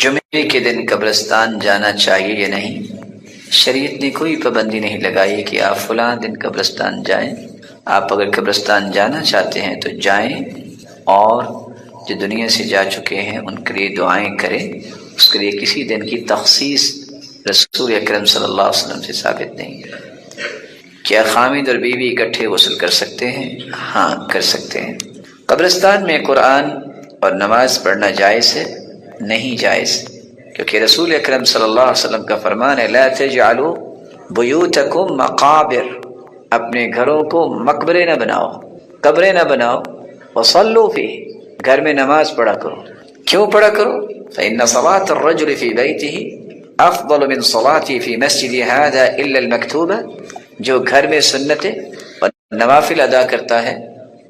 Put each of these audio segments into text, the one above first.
جمعے کے دن قبرستان جانا چاہیے یا نہیں؟ شریعت نے کوئی پابندی نہیں لگائی کہ آپ فلاں دن قبرستان جائیں۔ آپ اگر قبرستان جانا چاہتے ہیں تو جائیں، اور جو دنیا سے جا چکے ہیں ان کے لیے دعائیں کریں۔ اس کے لیے کسی دن کی تخصیص رسول اکرم صلی اللہ علیہ وسلم سے ثابت نہیں ہے۔ کیا خامد اور بیوی اکٹھے غسل کر سکتے ہیں؟ ہاں، کر سکتے ہیں۔ قبرستان میں قرآن اور نماز پڑھنا جائز ہے؟ نہیں جائز، کیونکہ رسول اکرم صلی اللہ علیہ وسلم کا فرمان ہے لا تجعلوا بیوتکم مقابر، اپنے گھروں کو مقبرے نہ بناؤ، قبریں نہ بناؤ۔ وصلوا فیہ، گھر میں نماز پڑھا کرو۔ کیوں پڑھا کرو؟ فإن صلاة الرجل في بيته افضل من صلاته في مسجد هذا الا المكتوبة، جو گھر میں سنتیں اور نوافل ادا کرتا ہے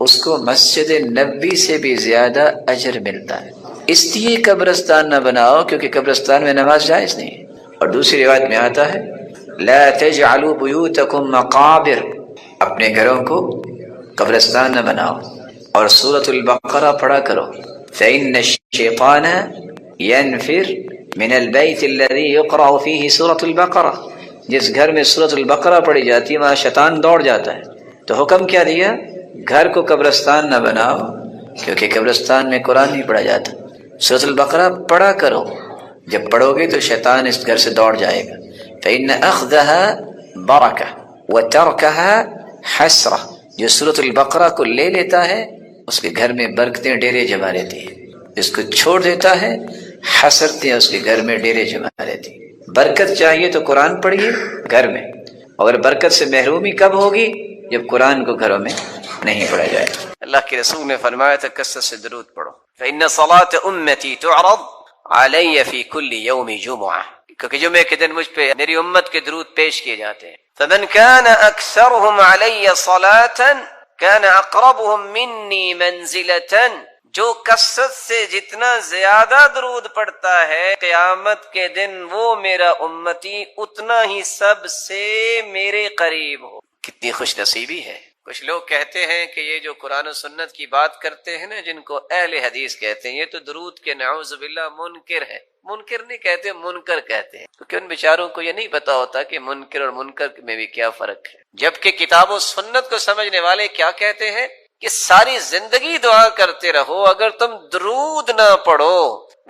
اس کو مسجد نبوی سے بھی زیادہ اجر ملتا ہے۔ اس لیے قبرستان نہ بناؤ کیونکہ قبرستان میں نماز جائز نہیں ہے۔ اور دوسری روایت میں آتا ہے لا تجعلوا بیوتکم مقابر، اپنے گھروں کو قبرستان نہ بناؤ۔ اور سورۃ البقرہ پڑھا کرو فإن الشیطان ينفر من البيت الذي يقرأ فيه سورۃ البقرہ، جس گھر میں سورۃ البقرہ پڑھی جاتی ہے وہاں شیطان دوڑ جاتا ہے۔ تو حکم کیا دیا؟ گھر کو قبرستان نہ بناؤ کیونکہ قبرستان میں قرآن نہیں پڑھا جاتا۔ سورۃ البقرہ پڑھا کرو، جب پڑھو گے تو شیطان اس گھر سے دوڑ جائے گا۔ فإن أخذها برکہ وترکها حسرہ، جو سورۃ البقرہ کو لے لیتا ہے اس کے گھر میں برکتیں ڈیرے جما رہتی ہیں، اس کو چھوڑ دیتا ہے حسرتیں اس کے گھر میں ڈیرے جما رہتی ہیں۔ برکت چاہیے تو قرآن پڑھیے گھر میں، اور برکت سے محرومی کب ہوگی؟ جب قرآن کو گھروں میں نہیں پڑھا جائے۔ اللہ کے رسول نے فرمایا تھا کثرت سے درود پڑھو، فإن صلاة أمتي تعرض علي في كل يوم جمعة، کیونکہ جمعے کے دن مجھ پہ میری امت کے درود پیش کیے جاتے ہیں۔ فمن كان أكثرهم علي صلاة كان أقربهم مني منزلة، جو کثرت سے جتنا زیادہ درود پڑھتا ہے قیامت کے دن وہ میرا امتی اتنا ہی سب سے میرے قریب ہو۔ کتنی خوش نصیبی ہے۔ کچھ لوگ کہتے ہیں کہ یہ جو قرآن و سنت کی بات کرتے ہیں نا، جن کو اہل حدیث کہتے ہیں، یہ تو درود کے نعوذ باللہ منکر ہے۔ منکر نہیں کہتے، منکر کہتے ہیں، کیونکہ ان بیچاروں کو یہ نہیں پتا ہوتا کہ منکر اور منکر میں بھی کیا فرق ہے۔ جبکہ کتاب و سنت کو سمجھنے والے کیا کہتے ہیں کہ ساری زندگی دعا کرتے رہو، اگر تم درود نہ پڑھو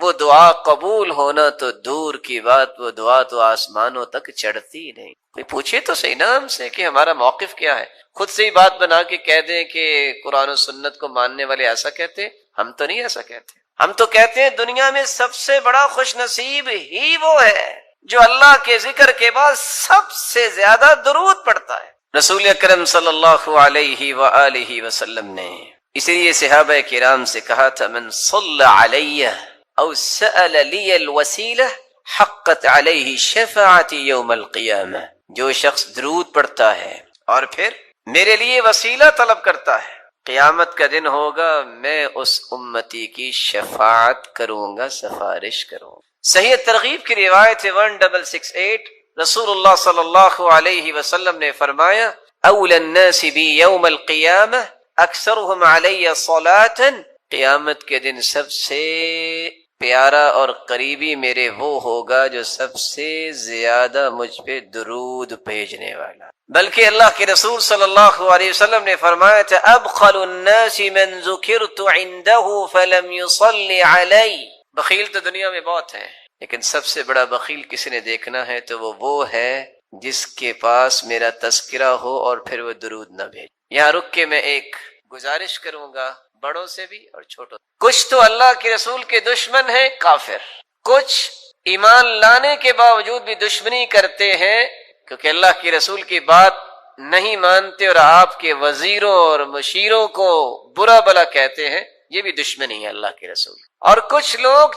وہ دعا قبول ہونا تو دور کی بات، وہ دعا تو آسمانوں تک چڑھتی نہیں۔ کوئی پوچھے تو صحیح نا ہم سے کہ ہمارا موقف کیا ہے، خود سے ہی بات بنا کے کہہ دیں کہ قرآن و سنت کو ماننے والے ایسا کہتے ہیں۔ ہم تو نہیں ایسا کہتے، ہم تو کہتے ہیں دنیا میں سب سے بڑا خوش نصیب ہی وہ ہے جو اللہ کے ذکر کے بعد سب سے زیادہ درود پڑھتا ہے۔ رسول اکرم صلی اللہ علیہ وآلہ وسلم نے اسی لیے صحابہ کرام سے کہا تھا من صلی علیہ او سأل لی الوسیلہ حقت علیہ شفاعتی یوم القیامہ، جو شخص درود پڑھتا ہے اور پھر میرے لیے وسیلہ طلب کرتا ہے، قیامت کا دن ہوگا میں اس امتی کی شفاعت کروں گا، سفارش کروں گا۔ صحیح ترغیب کی روایت 1668، رسول اللہ صلی اللہ علیہ وسلم نے فرمایا اول الناس بی یوم القیامہ اکثرهم علی صلاۃ، قیامت کے دن سب سے پیارا اور قریبی میرے وہ ہوگا جو سب سے زیادہ مجھ پہ درود بھیجنے والا۔ بلکہ اللہ کے رسول صلی اللہ علیہ وسلم نے فرمایا تھا ابخل الناس من ذکرت عنده فلم يصل علی، بخیل تو دنیا میں بہت ہیں لیکن سب سے بڑا بخیل کسی نے دیکھنا ہے تو وہ ہے جس کے پاس میرا تذکرہ ہو اور پھر وہ درود نہ بھیج۔ یہاں رک کے میں ایک گزارش کروں گا بڑوں سے بھی اور چھوٹوں سے۔ کچھ تو اللہ کے رسول کے دشمن ہیں، کافر، کچھ ایمان لانے کے باوجود بھی دشمنی کرتے ہیں کیونکہ اللہ کے رسول کی بات نہیں مانتے اور آپ کے وزیروں اور مشیروں کو برا بلا کہتے ہیں، یہ بھی دشمنی ہے اللہ کے رسول۔ اور کچھ لوگ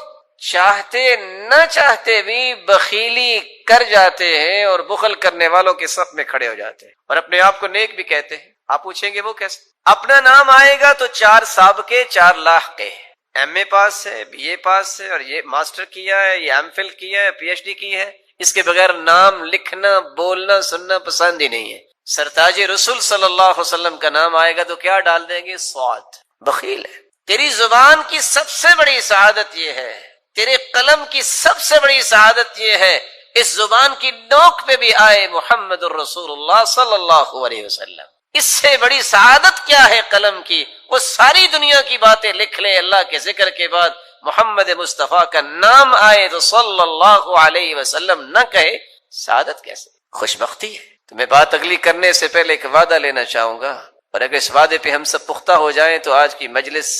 چاہتے نہ چاہتے بھی بخیلی کر جاتے ہیں اور بخل کرنے والوں کے صف میں کھڑے ہو جاتے ہیں اور اپنے آپ کو نیک بھی کہتے ہیں۔ آپ پوچھیں گے وہ کیسے؟ اپنا نام آئے گا تو 4 سابقے 4 لاحقے، ایم اے پاس ہے، بی اے پاس ہے، اور یہ ماسٹر کیا ہے، یہ ایم فل کیا ہے، پی ایچ ڈی کی ہے، اس کے بغیر نام لکھنا بولنا سننا پسند ہی نہیں ہے۔ سرتاج رسول صلی اللہ علیہ وسلم کا نام آئے گا تو کیا ڈال دیں گے؟ صاد، بخیل ہے۔ تیری زبان کی سب سے بڑی سعادت یہ ہے تیرے قلم کی سب سے بڑی سعادت یہ ہے اس زبان کی نوک پہ بھی آئے محمد الرسول اللہ صلی اللہ علیہ وسلم. اس سے بڑی سعادت کیا ہے قلم کی؟ وہ ساری دنیا کی باتیں لکھ لے، اللہ کے ذکر کے بعد محمد مصطفیٰ کا نام آئے تو صلی اللہ علیہ وسلم نہ کہے، سعادت کیسے؟ خوش بختی ہے. تو میں بات اگلی کرنے سے پہلے ایک وعدہ لینا چاہوں گا، اور اگر اس وعدے پہ ہم سب پختہ ہو جائیں تو آج کی مجلس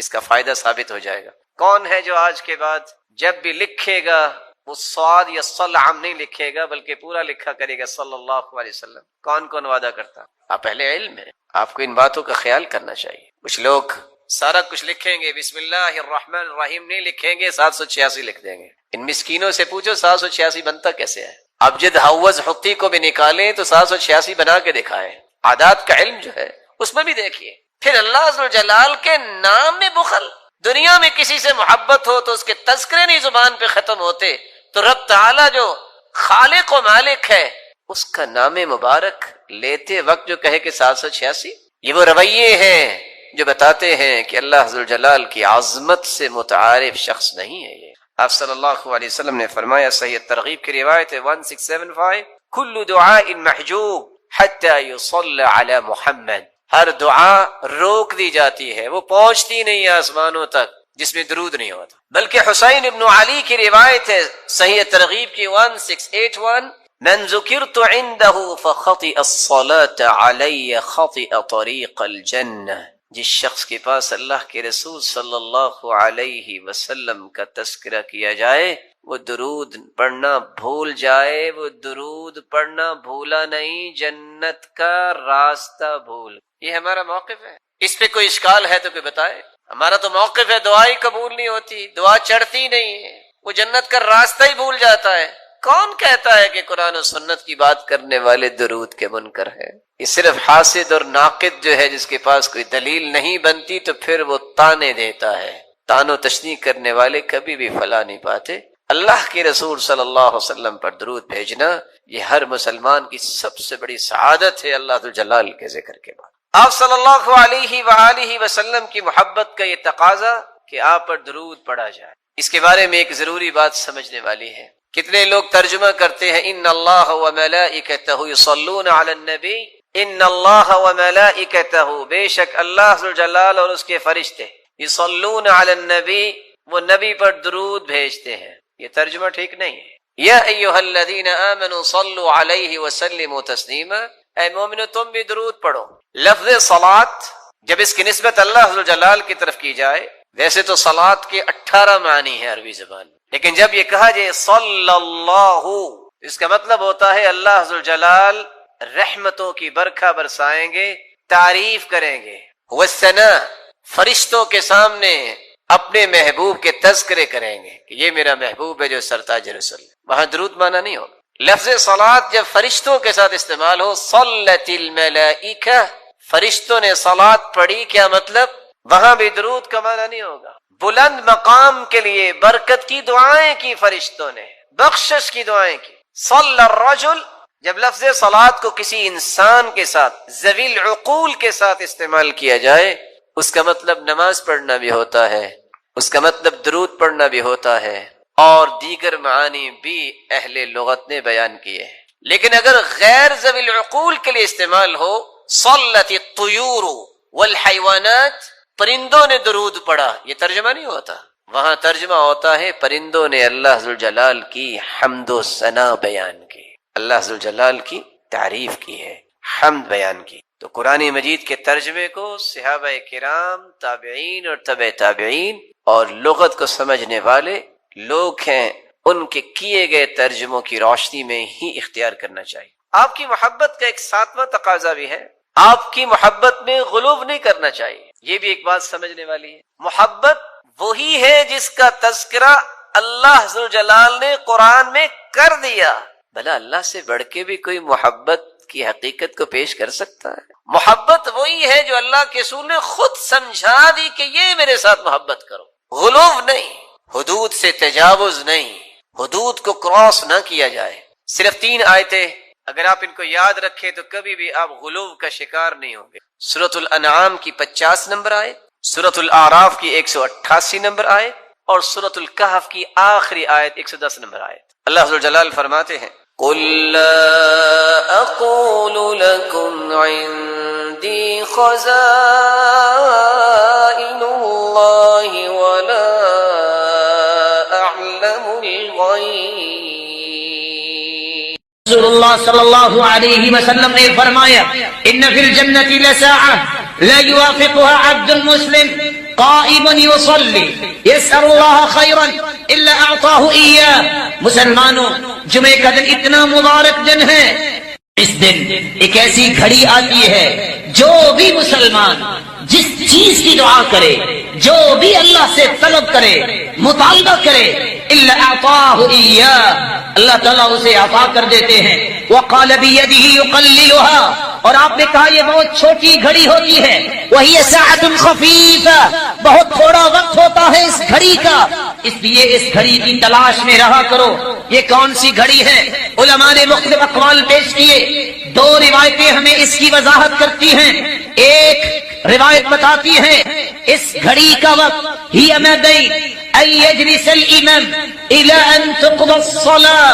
اس کا فائدہ ثابت ہو جائے گا. کون ہے جو آج کے بعد جب بھی لکھے گا وہ صاد یا صلعم نہیں لکھے گا بلکہ پورا لکھا کرے گا صلی اللہ علیہ وسلم؟ کون وعدہ کرتا؟ آپ اہل علم ہیں، آپ کو ان باتوں کا خیال کرنا چاہیے. کچھ لوگ سارا کچھ لکھیں گے، بسم اللہ الرحمن الرحیم نہیں لکھیں گے، 786 لکھ دیں گے. ان مسکینوں سے پوچھو 786 بنتا کیسے ہے؟ ابجد حوض حقی کو بھی نکالیں تو 786 بنا کے دکھائیں. عادات کا علم جو ہے اس میں بھی دیکھیے. پھر اللہ عز و جلال کے نام میں بخل. دنیا میں کسی سے محبت ہو تو اس کے تذکرے نہیں زبان پہ ختم ہوتے، تو رب تعالی جو خالق و مالک ہے اس کا نام مبارک لیتے وقت جو کہے کہ 786، یہ وہ رویے ہیں جو بتاتے ہیں کہ اللہ عز و جلال کی عظمت سے متعارف شخص نہیں ہے. یہ آپ صلی اللہ علیہ وسلم نے فرمایا، صحیح ترغیب کی روایت ہے 1675، کل دعاء محجوب حتی یصلی علی محمد. ہر دعا روک دی جاتی ہے، وہ پہنچتی نہیں آسمانوں تک جس میں درود نہیں ہوتا. بلکہ حسین ابن علی کی روایت ہے صحیح ترغیب کی 1681، من ذکرت عنده فخطئ الصلاة علی خطئ طریق الجنہ. جس شخص کے پاس اللہ کے رسول صلی اللہ علیہ وسلم کا تذکرہ کیا جائے وہ درود پڑھنا بھول جائے، وہ درود پڑھنا بھولا نہیں، جنت کا راستہ بھول. یہ ہمارا موقف ہے. اس پہ کوئی اشکال ہے تو کوئی بتائے. ہمارا تو موقف ہے دعا ہی قبول نہیں ہوتی، دعا چڑھتی نہیں ہے، وہ جنت کا راستہ ہی بھول جاتا ہے. کون کہتا ہے کہ قرآن و سنت کی بات کرنے والے درود کے منکر ہیں؟ یہ صرف حاسد اور ناقد جو ہے جس کے پاس کوئی دلیل نہیں بنتی تو پھر وہ تانے دیتا ہے. تان و تشنیع کرنے والے کبھی بھی فلاح نہیں پاتے. اللہ کے رسول صلی اللہ علیہ وسلم پر درود بھیجنا یہ ہر مسلمان کی سب سے بڑی سعادت ہے اللہ ذو جلال کے ذکر کے بعد. آپ صلی اللہ علیہ وآلہ وسلم کی محبت کا یہ تقاضا کہ آپ پر درود پڑھا جائے. اس کے بارے میں ایک ضروری بات سمجھنے والی ہے. کتنے لوگ ترجمہ کرتے ہیں ان اللہ و ملائکتہ یصلون علی النبی، ان اللہ و ملائکتہ، بے شک اللہ ذو جلال اور اس کے فرشتے، یصلون علی النبی، وہ نبی پر درود بھیجتے ہیں. یہ ترجمہ ٹھیک نہیں ہے. یا ایھا الذین آمنوا صلوا علیہ وسلموا تسلیما، اے مومنو تم بھی درود پڑھو. لفظ صلاۃ جب اس کی نسبت اللہ ذو جلال کی طرف کی جائے، ویسے تو صلاۃ کے 18 معنی ہیں عربی زبان میں، لیکن جب یہ کہا جائے صلی اللہ، اس کا مطلب ہوتا ہے اللہ ذو جلال رحمتوں کی برکھا برسائیں گے، تعریف کریں گے. والثناء، فرشتوں کے سامنے اپنے محبوب کے تذکرے کریں گے کہ یہ میرا محبوب ہے جو سرتاج رسول. وہاں درود مانا نہیں ہوگا. لفظ صلاۃ جب فرشتوں کے ساتھ استعمال ہو، صلت الملائکہ، فرشتوں نے صلاۃ پڑھی، کیا مطلب؟ وہاں بھی درود کا معنی نہیں ہوگا. بلند مقام کے لیے برکت کی دعائیں کی فرشتوں نے، بخشش کی دعائیں کی. صلی الرجل، جب لفظ صلاۃ کو کسی انسان کے ساتھ ذوی العقول کے ساتھ استعمال کیا جائے اس کا مطلب نماز پڑھنا بھی ہوتا ہے، اس کا مطلب درود پڑھنا بھی ہوتا ہے، اور دیگر معانی بھی اہل لغت نے بیان کیے ہیں. لیکن اگر غیر ذوی العقول کے لیے استعمال ہو، صلت الطیور والحیوانات، پرندوں نے درود پڑھا، یہ ترجمہ نہیں ہوتا. وہاں ترجمہ ہوتا ہے پرندوں نے اللہ ذوالجلال کی حمد و ثنا بیان کی، اللہ ذوالجلال کی تعریف کی ہے، حمد بیان کی. تو قرآن مجید کے ترجمے کو صحابہ کرام، تابعین اور تبع تابعین اور لغت کو سمجھنے والے لوگ ہیں، ان کے کیے گئے ترجموں کی روشنی میں ہی اختیار کرنا چاہیے. آپ کی محبت کا ایک 7واں تقاضا بھی ہے، آپ کی محبت میں غلو نہیں کرنا چاہیے. یہ بھی ایک بات سمجھنے والی ہے. محبت وہی ہے جس کا تذکرہ اللہ ذوالجلال نے قرآن میں کر دیا. بھلا اللہ سے بڑھ کے بھی کوئی محبت کی حقیقت کو پیش کر سکتا ہے؟ محبت وہی ہے جو اللہ کے رسول نے خود سمجھا دی کہ یہ میرے ساتھ محبت کرو. غلو نہیں، حدود سے تجاوز نہیں، حدود کو کراس نہ کیا جائے. صرف 3 آیتیں اگر آپ ان کو یاد رکھیں تو کبھی بھی آپ غلو کا شکار نہیں ہوں گے. سورۃ الانعام کی 50 نمبر آیت، سورۃ الاعراف کی 188 نمبر آیت، اور سورۃ الکہف کی آخری آیت 110 نمبر آیت۔ اللہ عز و جلال فرماتے ہیں قُل لَا أَقُولُ لَكُمْ عِنْدِي خَزَائِنُ اللَّهِ وَلَا أَعْلَمُ الْغَيْبَ۔ رسول اللہ صلی اللہ علیہ وسلم نے فرمایا ان فی الجنة لساعة لا يوافقها عبد مسلم قائم يصلي يسأل الله خيرا الا اعطاه اياه۔ مسلمانوں، جمعہ کا دن اتنا مبارک دن ہے، اس دن ایک ایسی گھڑی آتی ہے جو بھی مسلمان جس چیز کی دعا کرے، جو بھی اللہ سے طلب کرے، مطالبہ کرے، الا اعطاه اياه، اللہ تعالیٰ اسے عطا کر دیتے ہیں۔ وقال بيده يقللها، اور آپ نے کہا یہ بہت چھوٹی گھڑی ہوتی ہے، وہی ساعۃ خفیفہ، بہت تھوڑا وقت ہوتا ہے اس گھڑی کا، اس لیے اس گھڑی کی تلاش میں رہا کرو۔ یہ کون سی گھڑی ہے؟ علماء نے مختلف اقوال پیش کیے، دو روایتیں ہمیں اس کی وضاحت کرتی ہیں۔ ایک روایت بتاتی ہے اس گھڑی کا وقت ہی ما بین ان یجلس الامام الى ان تقضى الصلاة،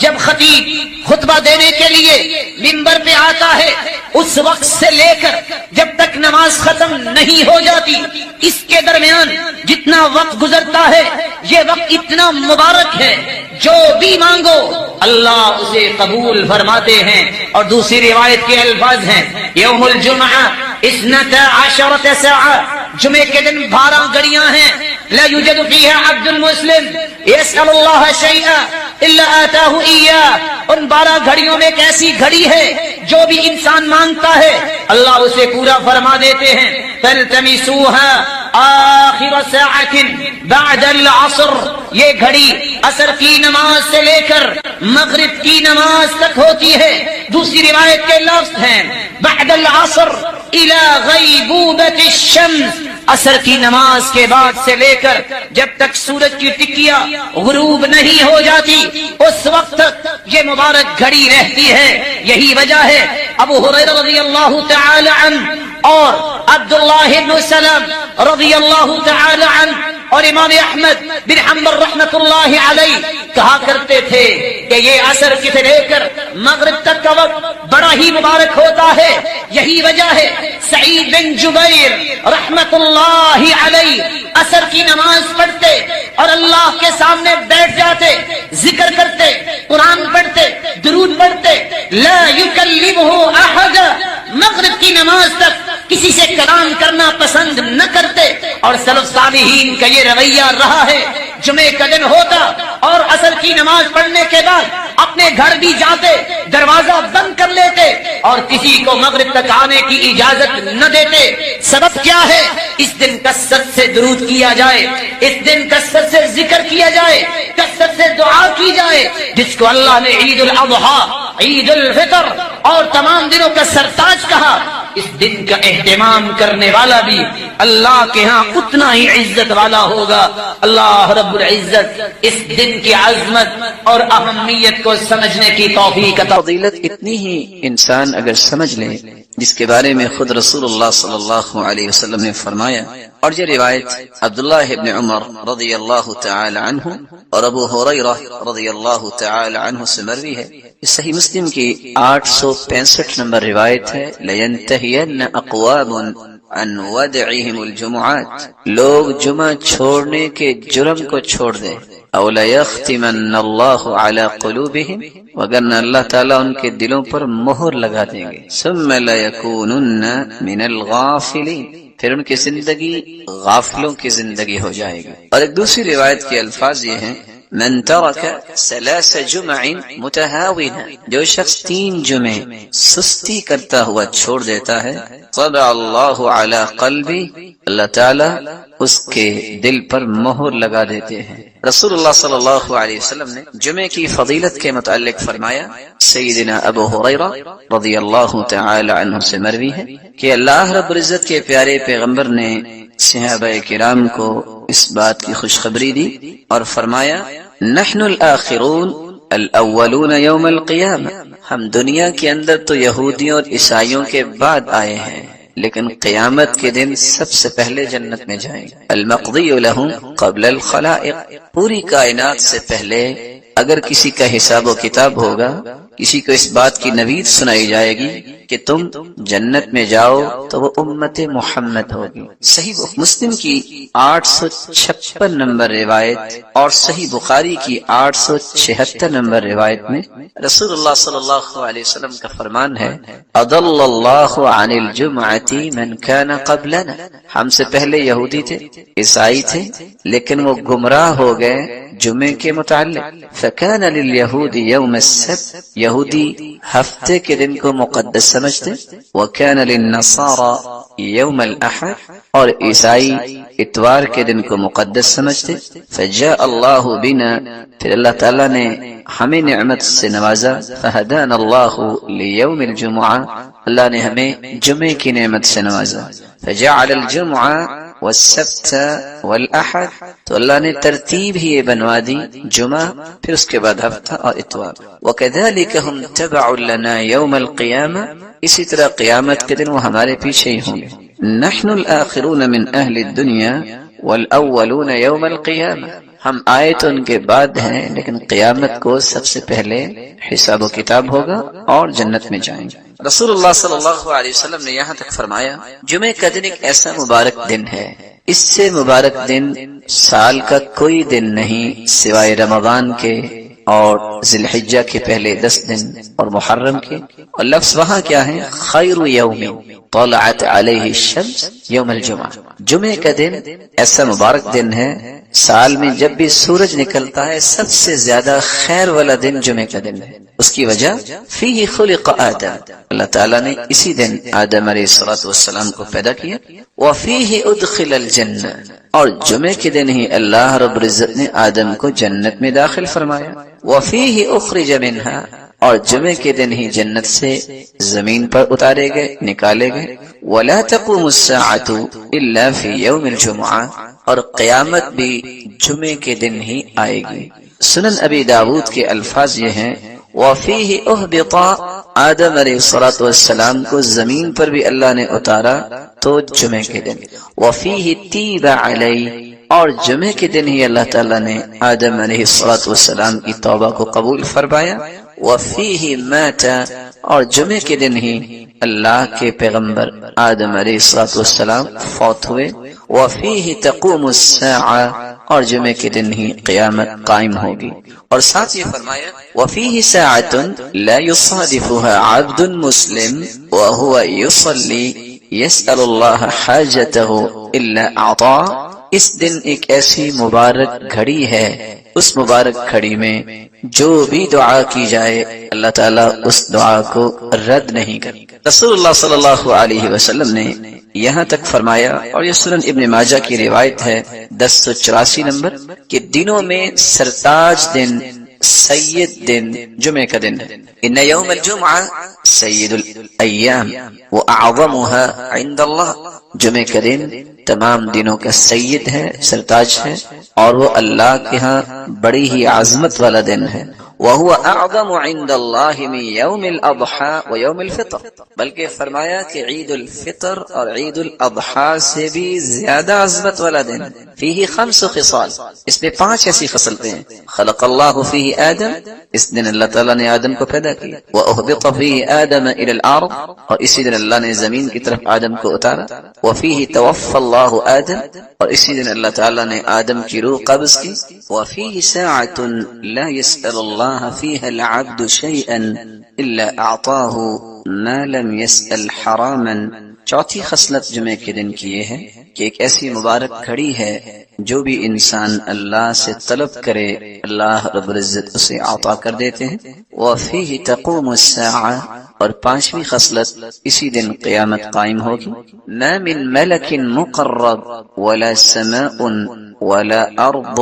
جب خطیب خطبہ دینے کے لیے منبر پہ آتا ہے اس وقت سے لے کر جب تک نماز ختم نہیں ہو جاتی، اس کے درمیان جتنا وقت گزرتا ہے یہ وقت اتنا مبارک ہے، جو بھی مانگو اللہ اسے قبول فرماتے ہیں۔ اور دوسری روایت کے الفاظ ہیں یوم الجمعہ 12 ساعة، جمعے کے دن 12 گھڑیاں ہیں، لا یوجد فیہا عبد مسلم یسأل اللہ شیئا الا آتاہ ایاہ، ان 12 گھڑیوں میں ایک ایسی گھڑی ہے جو بھی انسان مانگتا ہے اللہ اسے پورا فرما دیتے ہیں۔ فالتمسوها آخر ساعة بعد العصر، یہ گھڑی عصر کی نماز سے لے کر مغرب کی نماز تک ہوتی ہے۔ دوسری روایت کے لفظ ہیں بعد العصر الى غیبوبة الشمس، عصر کی نماز کے بعد سے لے کر جب تک سورج کی ٹکیا غروب نہیں ہو جاتی اس وقت تک یہ مبارک گھڑی رہتی ہے۔ یہی وجہ ہے ابو ہریرہ رضی اللہ تعالی عنہ اور عبداللہ بن سلام رضی اللہ تعالی عنہ اور امام احمد بن حنبل رحمۃ اللہ علیہ کہا کرتے تھے کہ یہ عصر سے لے کر مغرب تک کا وقت بڑا ہی مبارک ہوتا ہے۔ یہی وجہ ہے سعید بن جبیر رحمۃ اللہ علیہ عصر کی نماز پڑھتے اور اللہ کے سامنے بیٹھ جاتے، ذکر کرتے، قرآن پڑھتے، درود پڑھتے، لا یکلمہ احد، مغرب کی نماز تک کسی سے کلام کرنا پسند نہ کرتے۔ اور سلف صالحین کا یہ رویہ رہا ہے، جمعے کا دن ہوتا اور عصر کی نماز پڑھنے کے بعد اپنے گھر بھی جاتے، دروازہ بند کر لیتے اور کسی کو مغرب تک آنے کی اجازت نہ دیتے۔ سبب کیا ہے؟ اس دن کثرت سے درود کیا جائے، اس دن کثرت سے ذکر کیا جائے، کثرت سے دعا کی جائے، جس کو اللہ نے عید الاضحیٰ، عید الفطر اور تمام دنوں کا سرتاج کہا۔ اس دن کا اہتمام کرنے والا بھی اللہ کے ہاں اتنا ہی عزت والا ہوگا۔ اللہ رب العزت اس دن کی عظمت اور اہمیت کو سمجھنے کی توفیق عطا۔ فضیلت اتنی ہی انسان اگر سمجھ لے جس کے بارے میں خود رسول اللہ صلی اللہ علیہ وسلم نے فرمایا، اور یہ روایت عبداللہ ابن عمر رضی اللہ تعالی عنہ اور ابو ہریرہ رضی اللہ تعالی عنہ سے مروی ہے۔ صحیح مسلم کی 865 نمبر روایت ہے، لَيَنْتَهِيَنَّ أَقْوَامٌ عَنْ وَدْعِهِمُ الْجُمُعَاتِ، لوگ جمعہ چھوڑنے کے جرم کو چھوڑ دیں، أَوْ لَيَخْتِمَنَّ اللَّهُ عَلَى قُلُوبِهِمْ، وگرنہ اللہ تعالیٰ ان کے دلوں پر مہر لگا دیں گے، ثُمَّ لَيَكُونُنَّ مِنَ الْغَافِلِينَ، پھر ان کی زندگی غافلوں کی زندگی ہو جائے گی۔ اور ایک دوسری روایت کے الفاظ یہ ہیں، من ترک 3 جمع متہاونا، جو شخص 3 جمعے سستی کرتا ہوا چھوڑ دیتا ہے، طبع اللہ علی قلبی، اللہ تعالی اس کے دل پر مہر لگا دیتے ہیں۔ رسول اللہ صلی اللہ علیہ وسلم نے جمعے کی فضیلت کے متعلق فرمایا، سیدنا ابو ہریرہ رضی اللہ تعالی عنہ سے مروی ہے کہ اللہ رب العزت کے پیارے پیغمبر نے صحابہ کرام کو اس بات کی خوشخبری دی اور فرمایا، نحن الآخرون الاولون یوم القیامہ، ہم دنیا کے اندر تو یہودیوں اور عیسائیوں کے بعد آئے ہیں، لیکن قیامت کے دن سب سے پہلے جنت میں جائیں گے۔ المقضی لهم قبل الخلائق، پوری کائنات سے پہلے اگر کسی کا حساب و کتاب ہوگا، کسی کو اس بات کی نوید سنائی جائے گی کہ تم جنت میں جاؤ، تو وہ امت محمد ہوگی۔ صحیح مسلم کی 856 نمبر روایت اور صحیح بخاری کی 876 نمبر روایت میں رسول اللہ صلی اللہ علیہ وسلم کا فرمان ہے، اضل اللہ عن الجمعۃ من کان قبلنا، ہم سے پہلے یہودی تھے، عیسائی تھے، لیکن وہ گمراہ ہو گئے جمعے کے متعلق۔ فکان لليهود يوم السبت، یہودی ہفتے کے دن کو مقدس سمجھتے، وکان للنصارى يوم الاحد، اور عیسائی اتوار کے دن کو مقدس سمجھتے۔ فجاء اللہ بنا، پھر اللہ تعالیٰ نے ہمیں نعمت سے نوازا، فہدانا اللہ لیوم الجمعہ، اللہ نے ہمیں جمعے کی نعمت سے نوازا۔ فجعل الجمعہ والسبت والاحد، تو اللہ نے ترتیب ہی بنوا دی، جمعہ پھر اس کے بعد ہفتہ اور اتوار۔ وکذالک ہم تبع لنا یوم القیامہ، اسی طرح قیامت کے دن وہ ہمارے پیچھے ہی ہوں گے۔ نحن الآخرون من اہل الدنیا والاولون یوم القیامہ، ہم آئے تو ان کے بعد ہیں، لیکن قیامت کو سب سے پہلے حساب و کتاب ہوگا اور جنت میں جائیں گے۔ رسول اللہ صلی اللہ علیہ وسلم نے یہاں تک فرمایا، جمعہ کا دن ایک ایسا مبارک دن ہے، اس سے مبارک دن سال کا کوئی دن نہیں سوائے رمضان کے اور ذی الحجہ کے پہلے 10 دن اور محرم کے۔ اور لفظ وہاں کیا ہے؟ خیر یوم طلعت علیہ الشمس یوم الجمعہ، جمعے کا دن ایسا مبارک دن ہے، سال میں جب بھی سورج نکلتا ہے سب سے زیادہ خیر والا دن جمعے کا دن ہے۔ اس کی وجہ فیہ خلق آدم، اللہ تعالیٰ نے اسی دن آدم علیہ السلام کو پیدا کیا۔ وفیہ ادخل الجنہ، اور جمعے کے دن ہی اللہ رب العزت نے آدم کو جنت میں داخل فرمایا۔ وفیہ اخرج منہا، اور جمعے کے دن ہی جنت سے زمین پر اتارے گئے، نکالے گئے۔ ولا تقوم الساعۃ الا فی یوم الجمعہ، اور قیامت بھی جمعے کے دن ہی آئے گی۔ سنن ابی داود کے الفاظ یہ ہیں، وفیہ اہبط، آدم علیہ السلام کو زمین پر بھی اللہ نے اتارا تو جمعے کے دن۔ وفیہ تیب علیہ، اور جمعے کے دن ہی اللہ تعالیٰ نے آدم علیہ السلام کی توبہ کو قبول فرمایا۔ وفیہ مات، اور جمعے کے دن ہی اللہ کے پیغمبر آدم علیہ السلام فوت ہوئے۔ وفیہ تقوم الساعہ، اور جمعے کے دن ہی قیامت قائم ہوگی۔ اور ساتھ یہ فرمایا، وفیہ ساعۃ لا یصادفها عبد مسلم وهو يصلي يسأل الله حاجته الا اعطاه، اس دن ایک ایسی مبارک گھڑی ہے، اس مبارک گھڑی میں جو بھی دعا کی جائے اللہ تعالیٰ اس دعا کو رد نہیں کرتا۔ رسول اللہ صلی اللہ علیہ وسلم نے یہاں تک فرمایا، اور یہ سنن ابن ماجہ کی روایت ہے 1084 نمبر، کہ دنوں میں سرتاج دن، سید دن جمعے کا دن ہے۔ ان یوم الجمعہ سید الایام واعظمها عند اللہ، جمعے کا دن تمام دنوں کا سید ہے، سرتاج ہے، اور وہ اللہ کے ہاں بڑی ہی عظمت والا دن ہے۔ وهو اعظم عند الله من يوم الاضحى ويوم الفطر، بلکہ فرمایا کہ عید الفطر اور عید الاضحى سے بھی زیادہ عظمت والا دن۔ فيه 5 خصال، اس میں 5 ایسی خصلتیں ہیں۔ خلق اللہ فيه آدم، اس دن اللہ تعالیٰ نے آدم کو پیدا کیا۔ واهبط فيه آدم الى الارض، اور اسی دن اللہ نے زمین کی طرف آدم کو اتارا۔ وفيه توفى الله آدم، اور اسی دن اللہ تعالیٰ نے آدم کی روح قبض کی۔ وفيه ساعة لا يسأل الله فيها العبد شيئا الا اعطاه ما لم يسأل حراما، چوتھی خصلت جمعے کے دن کی یہ ہے کہ ایک ایسی مبارک گھڑی ہے جو بھی انسان اللہ سے طلب کرے اللہ رب العزت اسے عطا کر دیتے ہیں۔ وفيه تقوم الساعة، اور 5ویں خصلت اسی دن قیامت قائم ہوگی۔ ما من ملک مقرب ولا سماء ولا ارض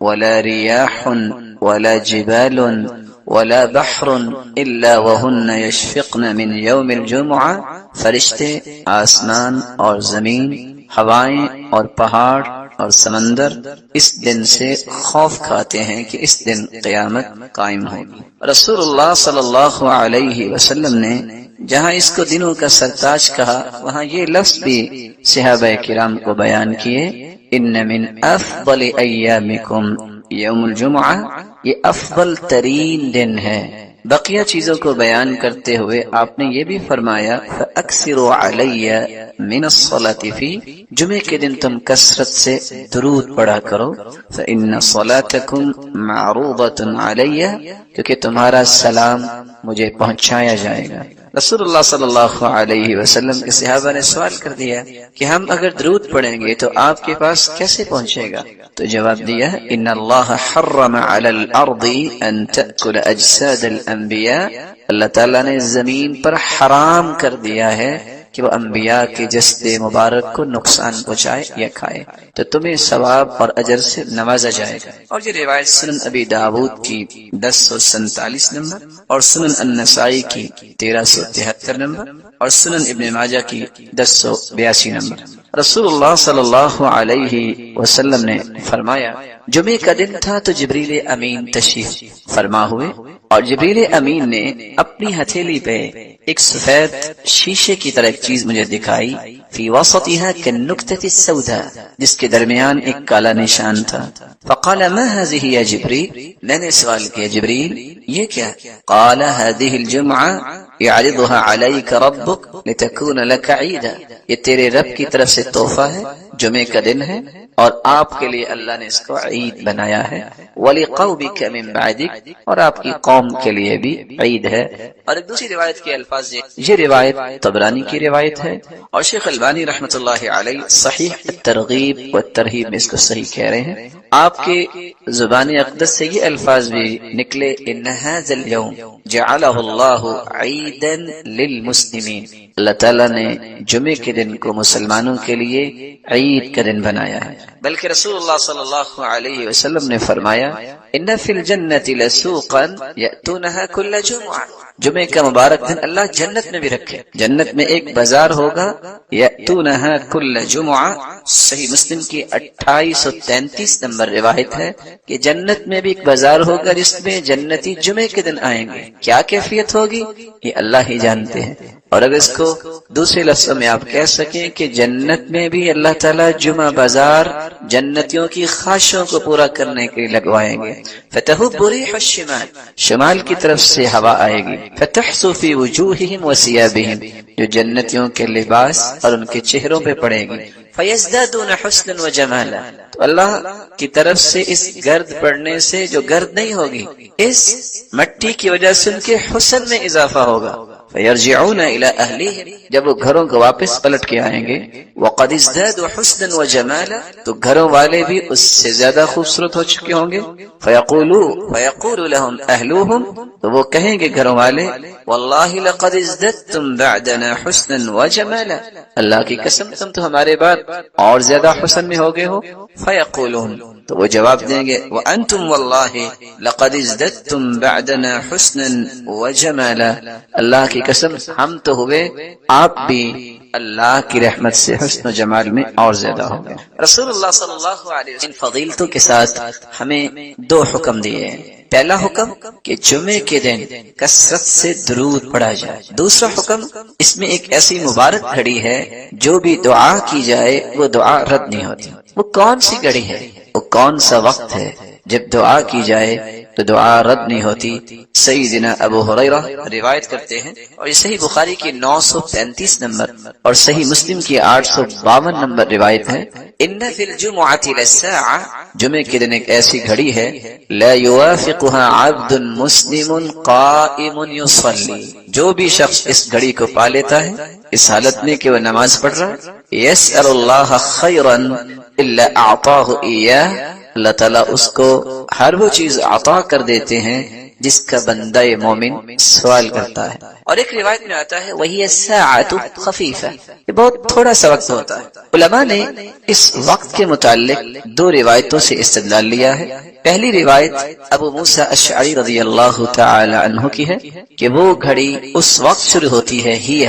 ولا ریاح ولا جبال ولا بحر الا وهن يشفقن من يوم الجمعہ، فرشتے، آسمان اور زمین، ہوائیں اور پہاڑ اور سمندر اس دن سے خوف کھاتے ہیں کہ اس دن قیامت قائم ہوگی۔ رسول اللہ صلی اللہ علیہ وسلم نے جہاں اس کو دنوں کا سرتاج کہا وہاں یہ لفظ بھی صحابہ کرام کو بیان کیے، ان من افضل ایامکم یوم الجمعہ، یہ افضل ترین دن ہے۔ بقیہ چیزوں کو بیان کرتے ہوئے آپ نے یہ بھی فرمایا فَأَكْثِرُوا عَلَيَّ مِنَ الصَّلَاةِ فِي، جمعے کے دن تم کثرت سے درود پڑھا کرو، فَإِنَّ صَلَاتَكُمْ مَعْرُوضَةٌ عَلَيَّ، کیونکہ تمہارا سلام مجھے پہنچایا جائے گا۔ رسول اللہ صلی اللہ علیہ وسلم کے صحابہ نے سوال کر دیا کہ ہم اگر درود پڑھیں گے تو آپ کے پاس کیسے پہنچے گا؟ تو جواب دیا ان اللہ حرم علی الارض ان تأکل اجساد الانبیاء، اللہ تعالیٰ نے زمین پر حرام کر دیا ہے کہ وہ انبیاء کے جسد مبارک کو نقصان پہنچائے یا کھائے، تو تمہیں ثواب اور اجر سے نوازا جائے گا۔ اور یہ روایت سنن ابی داود کی 1047 نمبر اور سنن النسائی کی 1373 نمبر اور سنن ابن ماجہ کی 1082 نمبر۔ رسول اللہ صلی اللہ علیہ وسلم نے فرمایا جمعے کا دن تھا تو جبریل امین تشریف فرما ہوئے، اور جبریل امین نے اپنی ہتھیلی پہ ایک سفید شیشے کی طرح ایک چیز مجھے دکھائی، فی وسطها كالنکتة السوداء، جس کے درمیان ایک کالا نشان تھا۔ فقال ما هذه يا جبریل، میں نے سوال کیا جبریل یہ کیا؟ قال هذه الجمعة يعرضها عليك ربك لتكون لك عيدا، یہ تیرے رب کی طرف سے تحفہ ہے، جمعے کا دن ہے اور آپ کے لیے اللہ نے اس کو عید بنایا ہے، وَلِقَوْمِكَ مِن بَعْدِكَ، اور آپ کی قوم کے لیے بھی عید ہے۔ اور ایک دوسری روایت کے الفاظ یہ روایت طبرانی کی روایت ہے، اور شیخ البانی رحمۃ اللہ علیہ صحیح الترغیب والترہیب میں اس کو صحیح کہہ رہے ہیں۔ آپ کے زبان اقدس سے یہ الفاظ بھی نکلے ان هذا اليوم جعلہ اللہ عیدا للمسلمین، اللہ تعالیٰ نے جمعے کے دن کو مسلمانوں کے لیے عید کا دن بنایا ہے۔ بلکہ رسول اللہ صلی اللہ علیہ وسلم نے فرمایا ان فی الجنۃ لسوقا یأتونها کل جمعہ، جمعے کا مبارک دن اللہ جنت میں بھی رکھے، جنت میں ایک بازار ہوگا یأتونها کل جمعہ، صحیح مسلم کی 2833 نمبر روایت ہے کہ جنت میں بھی ایک بازار ہوگا جس میں جنتی جمعے کے دن آئیں گے، کیا کیفیت ہوگی یہ اللہ ہی جانتے ہیں۔ اور اگر اس کو دوسرے لفظوں میں آپ کہہ سکیں کہ جنت میں بھی اللہ تعالیٰ جمعہ بازار جنتیوں کی خواہشوں کو پورا کرنے کے لیے لگوائیں گے۔ فتحب ريح الشمال، شمال کی طرف سے ہوا آئے گی، فتحسو فی وجوہہم وثیابہم، جو جنتیوں کے لباس اور ان کے چہروں پہ پڑے گی، فیزدادون حسنا وجمالا، تو اللہ کی طرف سے اس گرد پڑنے سے جو گرد نہیں ہوگی، اس مٹی کی وجہ سے ان کے حسن میں اضافہ ہوگا، فیرجعون الی اہلہم، جب وہ گھروں کو واپس پلٹ کے آئیں گے، وقد ازدادوا حسنا وجمالا، تو گھروں والے بھی اس سے زیادہ خوبصورت ہو چکے ہوں گے، فیقول لهم اہلوہم، تو وہ کہیں گے گھروں والے واللہ لقد ازددتم بعدنا حسنا وجمالا، اللہ کی قسم تم تو ہمارے بعد اور زیادہ حسن میں ہو گئے ہو، فیقولون، تو وہ جواب دیں گے وانتم واللہ لقد ازددتم بعدنا حسنا وجمالا، اللہ کی قسم ہم تو ہوئے آپ بھی اللہ کی رحمت سے حسن و جمال میں اور زیادہ ہو گئے۔ رسول اللہ صلی اللہ علیہ وسلم ان فضیلتوں کے ساتھ ہمیں دو حکم دیے ہیں، پہلا حکم کہ جمعے کے دن کثرت سے درود پڑھا جائے، دوسرا حکم اس میں ایک ایسی مبارک گھڑی ہے جو بھی دعا کی جائے وہ دعا رد نہیں ہوتی۔ وہ کون سی گھڑی ہے، وہ کون سا وقت ہے جب دعا کی جائے تو دعا رد نہیں ہوتی؟ سیدنا ابو ہریرہ روایت کرتے ہیں، اور یہ صحیح بخاری کی 935 نمبر اور صحیح مسلم کی 852 نمبر روایت ہے، ان فی الجمعۃ لساعۃ، جمعے کے دن ایک ایسی گھڑی ہے، لا یوافقها عبد مسلم قائم یصلی، جو بھی شخص اس گھڑی کو پا لیتا ہے اس حالت میں کہ وہ نماز پڑھ رہا ہے، یسأل اللہ خیرا الا اعطاہ ایاہ، اللہ تعالیٰ اس کو ہر وہ چیز عطا کر دیتے ہیں جس کا بندہ مومن سوال کرتا ہے۔ اور ایک روایت میں آتا ہے وہی الساعۃ خفیفہ، یہ بہت تھوڑا سا وقت ہوتا ہے۔ علماء نے اس وقت کے متعلق دو روایتوں سے استدلال لیا ہے۔ پہلی روایت ابو موسیٰ اشعری رضی اللہ تعالی عنہ کی ہے کہ وہ گھڑی اس وقت شروع ہوتی ہے ہی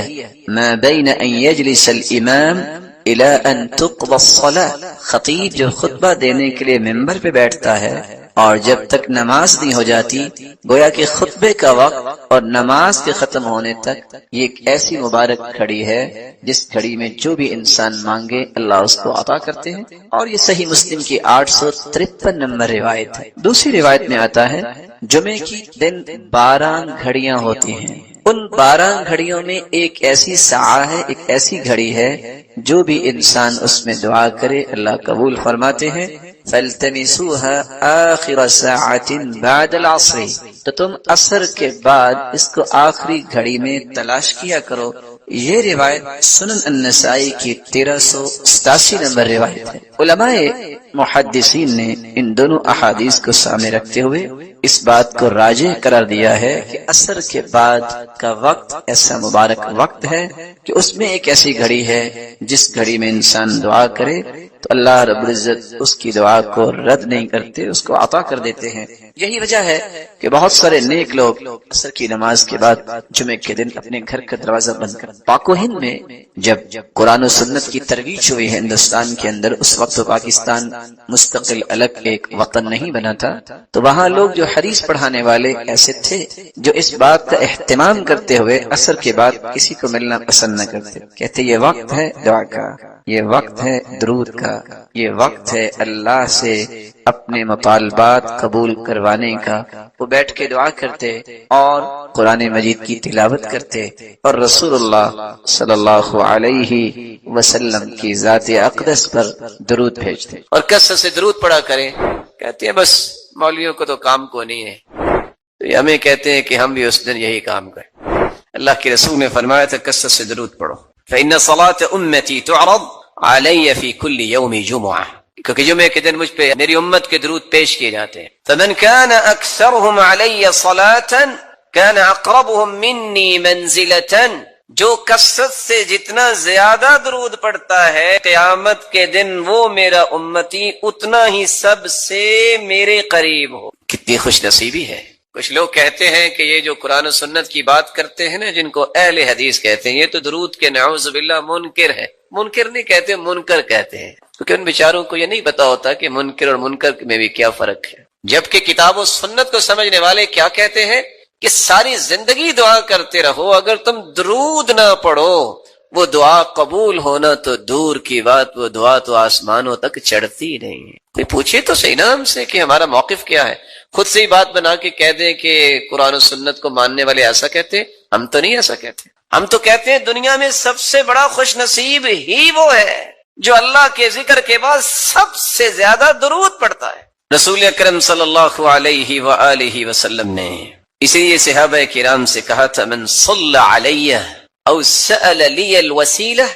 ما بین ان یجلس الامام الى ان تقضى الصلاة، خطیب جو خطبہ دینے کے لیے ممبر پہ بیٹھتا ہے اور جب تک نماز نہیں ہو جاتی گویا کہ خطبے کا وقت اور نماز کے ختم ہونے تک یہ ایک ایسی مبارک گھڑی ہے جس گھڑی میں جو بھی انسان مانگے اللہ اس کو عطا کرتے ہیں، اور یہ صحیح مسلم کی 853 نمبر روایت ہے۔ دوسری روایت میں آتا ہے جمعے کی دن 12 گھڑیاں ہوتی ہیں، ان 12 گھڑیوں میں ایک ایسی ساعہ ہے، ایک ایسی گھڑی ہے جو بھی انسان اس میں دعا کرے اللہ قبول فرماتے ہیں۔ فَالْتَمِسُوهَا آخِرَ سَاعَةٍ بَعْدَ الْعَصْرِ، تو تم عصر کے بعد اس کو آخری گھڑی میں تلاش کیا کرو۔ یہ روایت سنن النسائی کی 1387 نمبر روایت ہے۔ علماء محدثین نے ان دونوں احادیث کو سامنے رکھتے ہوئے اس بات کو راجح قرار دیا ہے کہ عصر کے بعد کا وقت ایسا مبارک وقت ہے کہ اس میں ایک ایسی گھڑی ہے جس گھڑی میں انسان دعا کرے تو اللہ رب العزت اس کی دعا کو رد نہیں کرتے، اس کو عطا کر دیتے ہیں۔ یہی وجہ ہے کہ بہت سارے نیک لوگ عصر کی نماز کے بعد جمعے کے دن اپنے گھر کا دروازہ بند کر پاک و ہند میں جب قرآن و سنت کی ترویج ہوئی ہے ہندوستان کے اندر، اس وقت پاکستان مستقل الگ ایک وطن نہیں بنا تھا، تو وہاں لوگ جو حدیث پڑھانے والے ایسے تھے جو اس بات کا اہتمام کرتے ہوئے عصر کے بعد کسی کو ملنا پسند نہ کرتے، کہتے یہ وقت ہے دعا کا، یہ وقت ہے درود کا، یہ وقت ہے اللہ سے اپنے مطالبات قبول کروانے کا۔ وہ بیٹھ کے دعا کرتے اور قرآن مجید کی تلاوت کرتے اور رسول اللہ صلی اللہ علیہ وسلم کی ذات اقدس پر درود بھیجتے اور کثرت سے درود پڑھا کریں۔ کہتے ہیں بس مولویوں کو تو کام کو نہیں ہے، تو ہمیں کہتے ہیں کہ ہم بھی اس دن یہی کام کریں۔ اللہ کے رسول نے فرمایا تھا کثرت سے درود پڑھو، فإن صلاة أمتي تعرض علي في كل يوم جمعة، کیونکہ جمعے کے دن مجھ پہ میری امت کے درود پیش کیے جاتے ہیں۔ فمن كان أكثرهم علي صلاة كان أقربهم مني منزلة، جو کثرت سے جتنا زیادہ درود پڑھتا ہے قیامت کے دن وہ میرا امتی اتنا ہی سب سے میرے قریب ہو۔ کتنی خوش نصیبی ہے۔ کچھ لوگ کہتے ہیں کہ یہ جو قرآن و سنت کی بات کرتے ہیں نا، جن کو اہل حدیث کہتے ہیں، یہ تو درود کے نعوذ باللہ منکر ہے۔ منکر نہیں کہتے، منکر کہتے ہیں، کیونکہ ان بیچاروں کو یہ نہیں پتا ہوتا کہ منکر اور منکر میں بھی کیا فرق ہے۔ جبکہ کتاب و سنت کو سمجھنے والے کیا کہتے ہیں کہ ساری زندگی دعا کرتے رہو، اگر تم درود نہ پڑھو وہ دعا قبول ہونا تو دور کی بات، وہ دعا تو آسمانوں تک چڑھتی نہیں ہے۔ تو پوچھے تو صحیح نا ہم سے کہ ہمارا موقف کیا ہے، خود سے ہی بات بنا کے کہہ دیں کہ قرآن و سنت کو ماننے والے ایسا کہتے ہیں۔ ہم تو نہیں ایسا کہتے، ہم تو کہتے ہیں دنیا میں سب سے بڑا خوش نصیب ہی وہ ہے جو اللہ کے ذکر کے بعد سب سے زیادہ درود پڑھتا ہے۔ رسول اکرم صلی اللہ علیہ وآلہ وسلم نے اسی لیے صحابہ کرام سے کہا تھا من صلی علی او سأل لی الوسیلہ